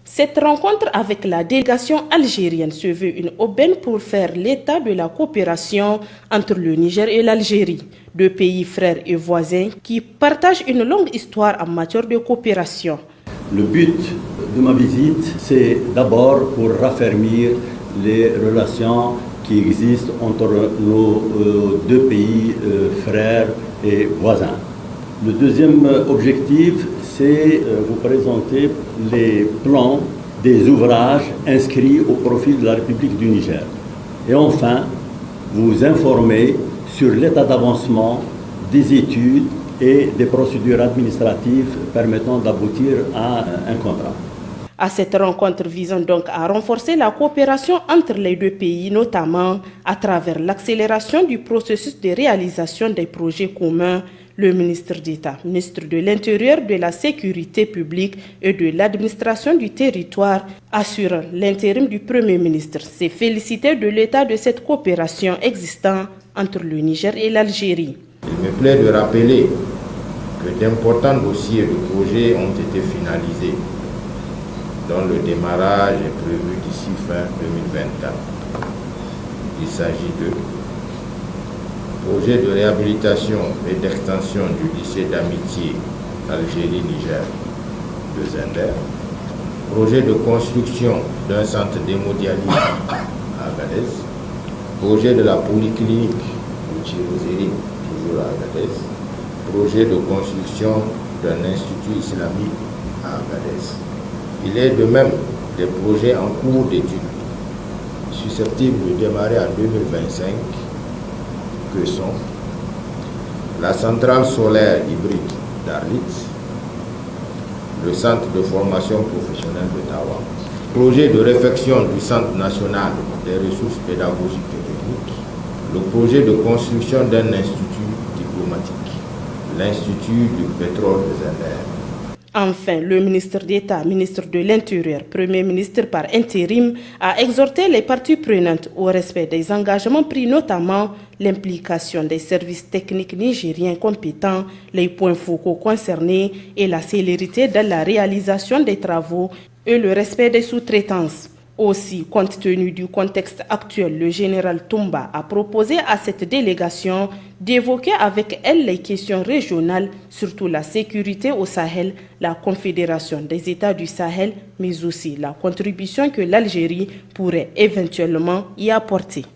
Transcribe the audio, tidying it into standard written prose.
Cette rencontre avec la délégation algérienne se veut une aubaine pour faire l'état de la coopération entre le Niger et l'Algérie, deux pays frères et voisins qui partagent une longue histoire en matière de coopération. Le but de ma visite, c'est d'abord pour raffermir les relations qui existent entre nos deux pays frères et voisins. Le deuxième objectif, c'est vous présenter les plans des ouvrages inscrits au profit de la République du Niger. Et enfin, vous informer sur l'état d'avancement des études et des procédures administratives permettant d'aboutir à un contrat. À cette rencontre visant donc à renforcer la coopération entre les deux pays, notamment à travers l'accélération du processus de réalisation des projets communs, le ministre d'État, ministre de l'Intérieur, de la Sécurité publique et de l'administration du territoire, assurant l'intérim du Premier ministre, s'est félicité de l'état de cette coopération existant entre le Niger et l'Algérie. Il me plaît de rappeler que d'importants dossiers de projets ont été finalisés, dont le démarrage est prévu d'ici fin 2024. Il s'agit de projet de réhabilitation et d'extension du lycée d'amitié Algérie-Niger de Zender, projet de construction d'un centre d'hémodialyse à Agadez, projet de la polyclinique de Chirozérine, toujours à Agadez, projet de construction d'un institut islamique à Agadez. Il est de même des projets en cours d'étude, susceptibles de démarrer en 2025, que sont la centrale solaire hybride d'Arlit, le centre de formation professionnelle de Tawa, projet de réfection du Centre national des ressources pédagogiques et techniques, le projet de construction d'un institut diplomatique, l'Institut du pétrole de Zender. Enfin, le ministre d'État, ministre de l'Intérieur, Premier ministre par intérim, a exhorté les parties prenantes au respect des engagements pris, notamment l'implication des services techniques nigériens compétents, les points focaux concernés et la célérité dans la réalisation des travaux et le respect des sous-traitances. Aussi, compte tenu du contexte actuel, le général Toumba a proposé à cette délégation d'évoquer avec elle les questions régionales, surtout la sécurité au Sahel, la Confédération des États du Sahel, mais aussi la contribution que l'Algérie pourrait éventuellement y apporter.